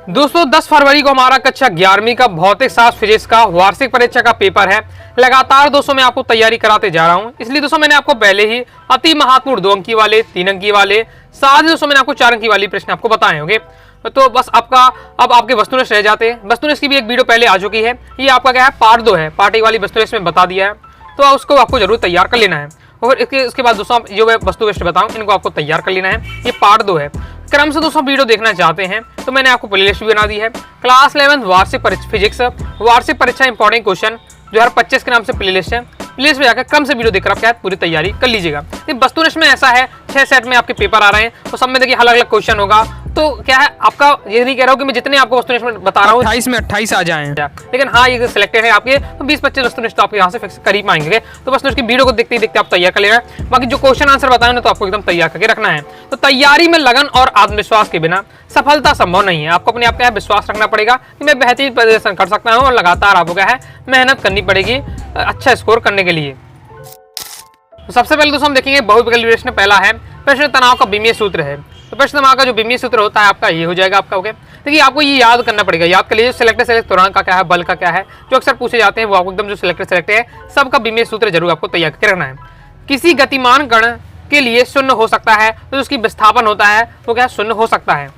दोस्तों 10 फरवरी को हमारा कक्षा 11वीं का भौतिक शास्त्र फिजिक्स का वार्षिक परीक्षा का पेपर है। लगातार दोस्तों मैं आपको तैयारी कराते जा रहा हूं, इसलिए दोस्तों मैंने आपको पहले ही अति महत्वपूर्ण 2 अंकी वाले, 3 अंकी वाले, साथ ही दोस्तों मैंने आपको 4 अंकी वाली प्रश्न आपको बताए होंगे। तो बस अब आपके वस्तुनिष्ठ रह जाते हैं। वस्तुनिष्ठ की भी एक वीडियो पहले आ चुकी है, ये आपका क्या है पार्ट 2 है। पार्ट 1 वाली वस्तुनिष्ठ में बता दिया है, तो उसको आपको जरूर तैयार कर लेना है। और इसके बाद दोस्तों जो मैं वस्तुनिष्ठ बताऊं इनको आपको तैयार कर लेना है। ये पार्ट 2 है। क्रम से दोस्तों वीडियो देखना चाहते हैं तो मैंने आपको प्लेलिस्ट भी बना दी है। क्लास 11 वार्षिक फिजिक्स वार्षिक परीक्षा इंपॉर्टेंट क्वेश्चन 2025 के नाम से प्लेलिस्ट है। प्लेलिस्ट में जाकर क्रम से वीडियो देखकर आप क्या पूरी तैयारी कर लीजिएगा। वस्तुनिष्ठ में ऐसा है 6 सेट में आपके पेपर आ रहे हैं, तो सब में देखिए अलग अलग क्वेश्चन होगा। तो क्या है आपका ये नहीं कह रहा हूँ कि मैं जितने आपको वस्तुनिष्ठ में बता रहा हूँ 28 में 28 आ जाएं, लेकिन हाँ ये सिलेक्टेड है आपके, तो 20-25 वस्तुनिष्ठ तो आपके यहाँ से फिक्स कर ही पाएंगे। तो वस्तुनिष्ठ की वीडियो को देखते ही देखते आप तैयार कर लेना। बाकी जो क्वेश्चन आंसर बताए ना तो आपको एकदम तैयार करके रखना है। तो तैयारी में लगन और आत्मविश्वास के बिना सफलता संभव नहीं है। आपको अपने आप का विश्वास रखना पड़ेगा कि मैं बेहतरीन प्रदर्शन कर सकता हूँ, और लगातार आपको क्या है मेहनत करनी पड़ेगी अच्छा स्कोर करने के लिए। तो सबसे पहले दोस्तों हम देखेंगे बहुविकल्प प्रश्न। पहला है प्रश्न तनाव का विमीय सूत्र है। तो प्रश्न तनाव का जो विमीय सूत्र होता है आपका ये हो जाएगा आपका। ओके, देखिए आपको ये याद करना पड़ेगा। याद कर लीजिए सिलेक्टेड सेलेक्ट त्वरण का क्या है, बल का क्या है, जो अक्सर पूछे जाते हैं वो आपको एकदम जो सिलेक्टेड सेलेक्ट है सबका विमीय सूत्र जरूर आपको तैयार करके रखना है। किसी गतिमान कण के लिए शून्य हो सकता है तो उसकी विस्थापन होता है वो क्या शून्य हो सकता है।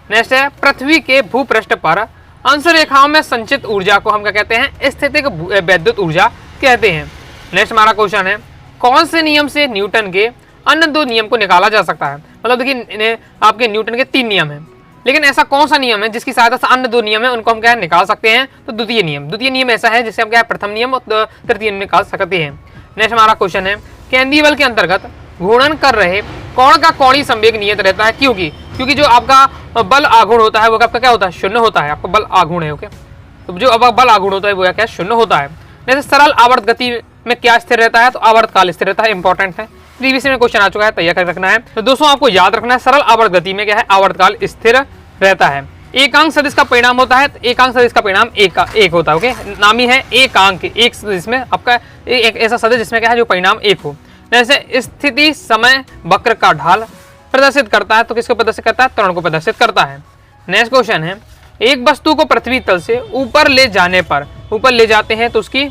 नेक्स्ट है पृथ्वी के भूपृष्ठ पर अंश रेखाओं में संचित ऊर्जा को हम क्या कहते हैं, स्थितिक वैद्युत ऊर्जा कहते हैं। नेक्स्ट हमारा क्वेश्चन है कौन से नियम से न्यूटन के अन्य 2 नियम को निकाला जा सकता है। मतलब देखिए आपके न्यूटन के 3 नियम हैं, लेकिन ऐसा कौन सा नियम है जिसकी सहायता से अन्य 2 नियम है उनको हम क्या निकाल सकते हैं। तो द्वितीय नियम ऐसा है जिससे हम क्या प्रथम नियम और तृतीय नियम निकाल सकते हैं। नेक्स्ट हमारा क्वेश्चन है केंद्रीय बल के अंतर्गत घूर्णन कर रहे कोण का कोणीय संवेग नियत रहता है। क्योंकि जो आपका बल आघूर्ण होता है वो आपका क्या होता है शून्य होता है। आपका बल आघूर्ण है। ओके, तो जो अब बल आघूर्ण होता है वो क्या शून्य होता है। जैसे सरल आवर्त गति में क्या स्थिर रहता है, तो आवर्त काल स्थिर रहता है। इंपॉर्टेंट है, प्रीवियस में क्वेश्चन आ चुका है, तैयार कर रखना है। तो दोस्तों आपको याद रखना है सरल आवर्त गति में क्या है आवर्त काल स्थिर रहता है। एकांक सदिश का परिणाम होता है, तो एकांक सदिश का परिणाम एक होता है। ओके, नामी है एकांक, एक सदिश में आपका एक ऐसा सदिश जिसमें क्या है जो परिणाम 1 हो। जैसे स्थिति समय वक्र का ढाल प्रदर्शित करता है, तो किसको प्रदर्शित करता है, त्वरण को प्रदर्शित करता है। नेक्स्ट क्वेश्चन है एक वस्तु को पृथ्वी तल से ऊपर ले जाने पर ऊपर ले जाते हैं तो उसकी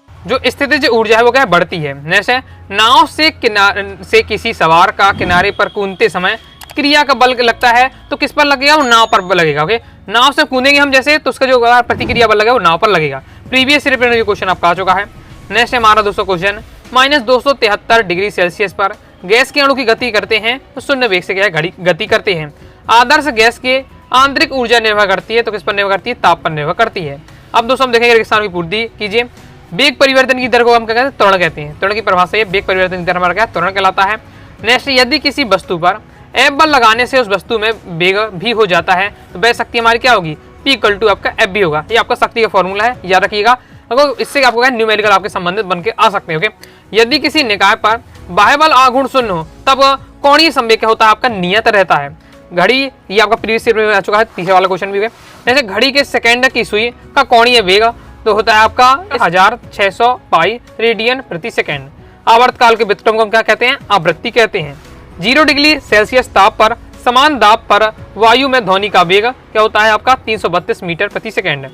जो स्थितिज ऊर्जा है वो क्या है बढ़ती है। जैसे नाव से किसी सवार का किनारे पर कूदते समय क्रिया का बल लगता है तो किस पर लगेगा, वो नाव पर लगेगा। ओके, नाव से कूदेंगे हम जैसे तो उसका जो प्रतिक्रिया बल लगेगा वो नाव पर लगेगा। प्रीवियस ईयर में क्वेश्चन आपका आ चुका है। नेक्स्ट है हमारा दोस्तों क्वेश्चन -273 डिग्री सेल्सियस पर गैस के अणु की गति करते हैं तो शून्य वेग से क्या है गति करते हैं। आदर्श गैस के आंतरिक ऊर्जा निर्भर करती है, तो किस पर निर्भर करती है, ताप पर निर्भर करती है। अब दोस्तों हम देखेंगे रेगिस्तान की पूर्ति कीजिए। वेग परिवर्तन की दर को हम क्या कहते हैं, त्वरण कहते हैं। त्वरण की परिभाषा ये वेग परिवर्तन की दर हमारा क्या त्वरण कहलाता है। नेक्स्ट यदि किसी वस्तु पर F बल लगाने से उस वस्तु में वेग भी हो जाता है तो वह शक्ति हमारी क्या होगी, P = आपका F भी होगा। ये आपका शक्ति का फॉर्मूला है, याद रखिएगा। अगर इससे आपको क्या न्यूमेरिकल आपके संबंधित बन के आ सकते हैं। ओके, यदि किसी निकाय पर बाह्य बल आघूर्ण शून्य हो तब कोणीय संवेग क्या होता है आपका नियत रहता है। घड़ी ये आपका प्रीवियस ईयर में आ चुका है, तीसरा वाला क्वेश्चन भी है। जैसे घड़ी के सेकंड की सुई का कोणीय वेग तो होता है आपका 1600 पाई रेडियन प्रति सेकंड। आवर्तकाल के व्युत्क्रम को हम क्या कहते हैं, आवृत्ति कहते हैं। 0 डिग्री सेल्सियस ताप पर समान दाब पर वायु में ध्वनि का वेग क्या होता है आपका 332 मीटर प्रति सेकंड।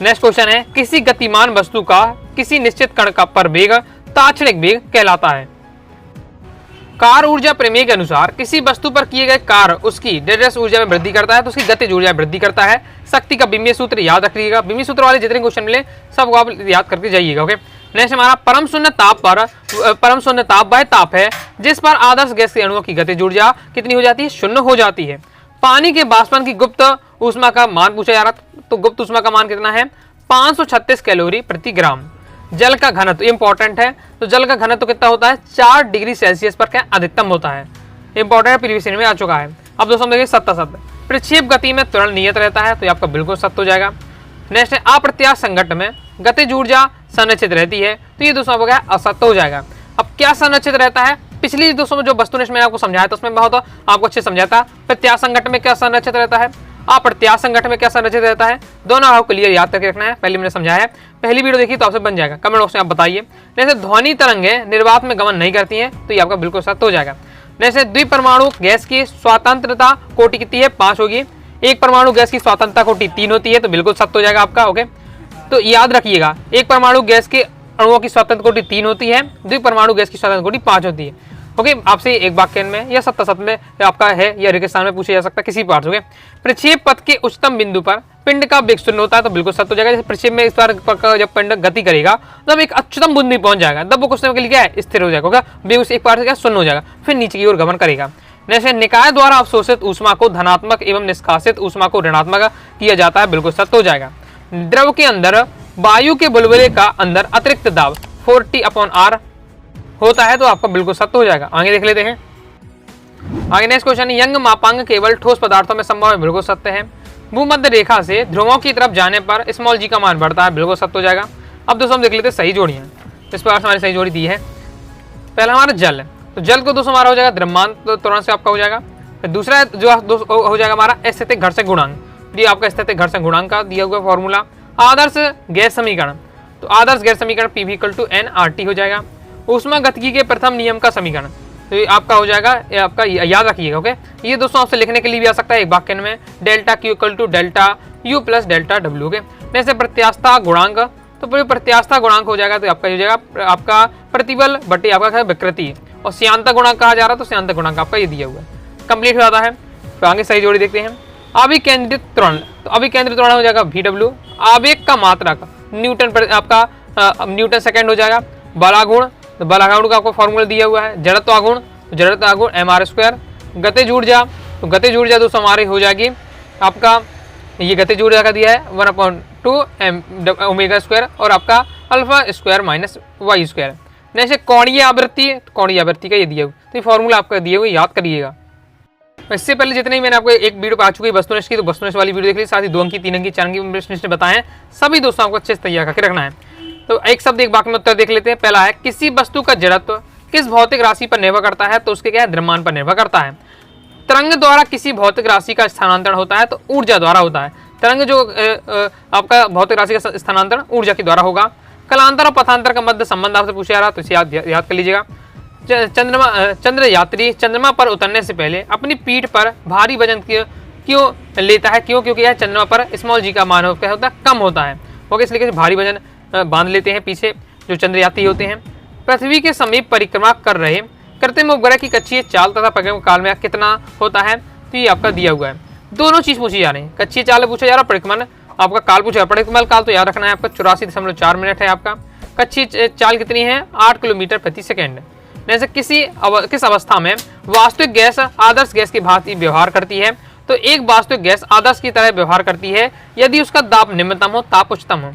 नेक्स्ट क्वेश्चन है किसी गतिमान वस्तु का किसी निश्चित कण का पर वेग ताक्षणिक वेग कहलाता है। कार्य ऊर्जा प्रमेय के अनुसार किसी वस्तु पर किए गए कार्य उसकी डेडरेस ऊर्जा में वृद्धि करता है तो उसकी गतिज ऊर्जा में वृद्धि करता है। शक्ति का विमीय सूत्र याद रखिएगा। विमीय सूत्र वाले जितने क्वेश्चन मिले सबको आप याद करके जाइएगा। ओके, नेक्स्ट हमारा परम शून्य ताप वह ताप है जिस पर आदर्श गैस के अणुओं की गतिज ऊर्जा कितनी हो जाती है, शून्य हो जाती है। पानी के बाष्पन की गुप्त ऊष्मा का मान पूछा जा रहा, तो गुप्त ऊष्मा का मान कितना है 536 कैलोरी प्रति ग्राम। जल का घनत्व इंपॉर्टेंट है, तो जल का घनत्व कितना होता है 4 डिग्री सेल्सियस पर क्या अधिकतम होता है। इंपॉर्टेंट है, प्रीवियस ईयर में आ चुका है। अब दोस्तों देखिए सत्य प्रक्षेप गति में त्वरण नियत रहता है, तो ये आपका बिल्कुल सत्य हो जाएगा। नेक्स्ट है अप्रत्यास्थ संघट्ट में गतिज ऊर्जा संरक्षित रहती है, तो ये दोस्तों आपका असत्य हो जाएगा। अब क्या संरक्षित रहता है, पिछली दोस्तों में जो वस्तुनिष्ठ मैंने आपको समझाया था उसमें बहुत आपको अच्छे समझाया था। प्रत्यास्थ संघट्ट में क्या संरक्षित रहता है, अप्रत्यास्थ संघट्ट में क्या संरक्षित रहता है, दोनों आपको क्लियर याद करके रखना है। पहले मैंने समझाया है, पहली वीडियो देखी तो आपसे बन जाएगा। कमेंट बॉक्स में आप बताइए। जैसे ध्वनि तरंगें निर्वात में गमन नहीं करती हैं, तो ये आपका बिल्कुल सत्य हो जाएगा। जैसे द्विपरमाणु गैस की स्वतंत्रता कोटि कितनी है 5 होगी। एक परमाणु गैस की स्वतंत्रता कोटि 3 होती है, तो बिल्कुल सत्य हो जाएगा आपका। ओके, तो याद रखिएगा, एक परमाणु गैस के अणुओं की स्वतंत्र कोटि 3 होती है, द्विपरमाणु गैस की स्वतंत्र कोटि 5 होती है। ओके, आपसे एक वाक्य में या सत्य में आपका है या रेगिस्तान में पूछा जा सकता है किसी पार्ट। ओके, प्रक्षेप पथ के उच्चतम बिंदु पर पिंड का वेग शून्य होता है, तो बिल्कुल सत्य हो जाएगा। जैसे प्रक्षेप में इस बार जब पिंड गति करेगा तब एक उच्चतम बिंदु पहुंच जाएगा, तब वो कुछ समय के लिए क्या है, स्थिर हो जाएगा, वेग उस एक बार से क्या शून्य हो जाएगा, फिर नीचे की ओर गमन करेगा। जैसे निकाय द्वारा अवशोषित ऊष्मा को धनात्मक एवं निष्कासित ऊष्मा को ऋणात्मक किया जाता है, बिल्कुल सत्य हो जाएगा। द्रव के अंदर वायु के बुलबुले का अंदर अतिरिक्त दाब 40/R होता है, तो आपका बिल्कुल सत्य हो जाएगा। आगे देख लेते हैं। आगे नेक्स्ट क्वेश्चन, यंग मापांक केवल ठोस पदार्थों में संभव है, बिल्कुल सत्य है। भूमध्य रेखा से ध्रुवों की तरफ जाने पर स्मॉल जी का मान बढ़ता है, बिल्कुल सत्य हो जाएगा। अब दोस्तों हम देख लेते हैं सही जोड़ियां। इस प्रकार से हमारी सही जोड़ी दी है। पहला हमारा जल, तो जल को दोस्तों हमारा हो जाएगा द्रव्यमान, तो तुरंत से आपका हो जाएगा। फिर दूसरा जो हो जाएगा हमारा स्थैतिक घर्षण गुणांक, ये आपका स्थैतिक घर्षण गुणांक का दिया हुआ फॉर्मूला। आदर्श गैस समीकरण, तो आदर्श गैस समीकरण PV=NRT हो जाएगा। ऊष्मा गतिकी के प्रथम नियम का समीकरण, तो ये आपका हो जाएगा, ये आपका याद रखिएगा। ओके, ये दोस्तों आपसे लिखने के लिए भी आ सकता है एक वाक्य में, ΔQ=ΔU + ΔW। ओके, जैसे प्रत्यास्थता गुणांक, तो प्रत्यास्थता गुणांक हो जाएगा, तो आपका हो जाएगा आपका प्रतिबल बटे आपका विकृति, और श्यानता गुणांक कहा जा रहा है, तो श्यानता गुणांक आपका ये दिया हुआ है, कंप्लीट हो जाता है। तो आगे सही जोड़ी देखते हैं। अभिकेंद्रित त्वरण, तो अभिकेंद्रित त्वरण हो जाएगा VW। आवेग का मात्रक न्यूटन पर आपका न्यूटन सेकेंड हो जाएगा। बलागुण, तो बलागुण का आपको फॉर्मूला दिया हुआ है। जड़त्व आगुण, तो जड़त्व आगुण mr²। गतिज ऊर्जा, तो गतिज ऊर्जा दोस्तों हमारी हो जाएगी आपका, ये गतिज ऊर्जा का दिया है 1/2 ω², और आपका α² - y²। जैसे कोणीय आवृत्ति, कोणीय आवृत्ति का ये दिया हुआ, तो ये फॉर्मूला आपका दिया हुआ, याद करिएगा। इससे पहले जितने ही मैंने आपको एक वीडियो आ चुकी है वस्तुनिष्ठ की, तो वस्तुनिष्ठ वाली वीडियो देख ली, साथ ही 2 अंक की 3 अंक की 4 अंक की वस्तुनिष्ठ बताए हैं, सभी दोस्तों आपको अच्छे से तैयार करके रखना है। तो एक शब्द एक वाक्य में उत्तर देख लेते हैं। पहला है, किसी वस्तु का जड़त्व किस भौतिक राशि पर निर्भर करता है, तो उसके क्या है, द्रव्यमान पर निर्भर करता है। तरंग द्वारा किसी भौतिक राशि का स्थानांतरण होता है, तो ऊर्जा द्वारा होता है। तरंग जो आपका भौतिक राशि का स्थानांतरण ऊर्जा के द्वारा होगा। कलांतर और पथांतर का मध्य संबंध आपसे पूछा जा रहा है, तो इसे याद कर लीजिएगा। चंद्र यात्री चंद्रमा पर उतरने से पहले अपनी पीठ पर भारी वजन क्यों लेता है, क्योंकि यह चंद्रमा पर स्मॉल जी का मान होता है कम होता है। ओके, इसलिए भारी वजन बांध लेते हैं पीछे जो चंद्रयात्री होते हैं। पृथ्वी के समीप परिक्रमा कर रहे कृत्रिम उपग्रह की कक्षीय चाल तथा परिक्रमा काल में कितना होता है, तो ये आपका दिया हुआ है। दोनों चीज पूछी जा रही है, कक्षीय चाल पूछा जा रहा है, परिक्रमण आपका काल पूछा, परिक्रमण काल तो याद रखना है आपका 84.4 मिनट है आपका। कक्षीय चाल कितनी है, 8 किलोमीटर प्रति सेकेंड। जैसे किस अवस्था में वास्तविक गैस आदर्श गैस की भांति व्यवहार करती है, तो एक वास्तविक गैस आदर्श की तरह व्यवहार करती है यदि उसका दाब निम्नतम हो, ताप उच्चतम हो।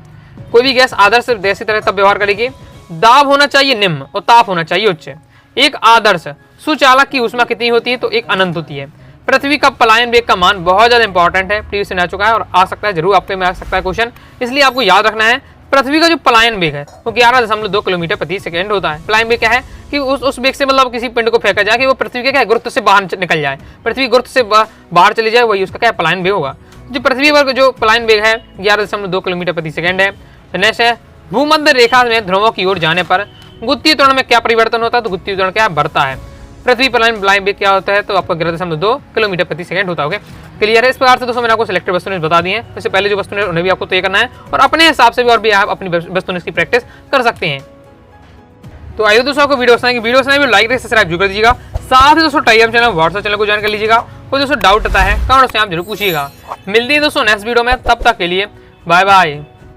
कोई भी गैस आदर्श गैस की तरह तब व्यवहार करेगी, दाब होना चाहिए निम्न और ताप होना चाहिए उच्च। एक आदर्श सुचालक की ऊष्मा कितनी होती है, तो एक अनंत होती है। पृथ्वी का पलायन वेग का मान बहुत ज्यादा इंपॉर्टेंट है, प्रीवियस में आ चुका है और आ सकता है, जरूर आपके में आ सकता है क्वेश्चन, इसलिए आपको याद रखना है। पृथ्वी का जो पलायन वेग है वो 11.2 किलोमीटर प्रति सेकंड होता है। पलायन वेग क्या है कि उस वेग से मतलब किसी पिंड को फेंका जाए कि वो पृथ्वी के क्या गुरुत्व से बाहर निकल जाए, पृथ्वी गुरुत्व से बाहर चली जाए, वही उसका क्या पलायन वेग होगा। जो पृथ्वी पर जो पलायन वेग है 11.2 किलोमीटर प्रति सेकंड है। नेक्स्ट है, भूमध्य रेखा में ध्रुवों की ओर जाने पर गुत्तीय त्वरण में क्या परिवर्तन होता है, तो गुत्तीय त्वरण क्या बढ़ता है। पृथ्वी पलायन वेग क्या होता है, तो आपका 11.2 किलोमीटर प्रति सेकंड होता है। क्लियर है। इस प्रकार से दोस्तों मैंने आपको सिलेक्टेड वस्तुनिष्ठ बता दिए हैं, इससे पहले जो वस्तुनिष्ठ उन्हें भी आपको तय करना है और अपने हिसाब से भी और भी आप अपनी वस्तुनिष्ठ की प्रैक्टिस कर सकते हैं। तो आइए दोस्तों, आपको वीडियो भी लाइक सब्सक्राइब जरूर कर दीजिएगा। साथ ही दोस्तों टेलीग्राम चैनल व्हाट्सएप चैनल को ज्वाइन कर लीजिएगा। कोई दोस्तों डाउट आता है कमेंट से आप जरूर पूछिएगा। मिलते हैं दोस्तों नेक्स्ट वीडियो में, तब तक के लिए बाय बाय।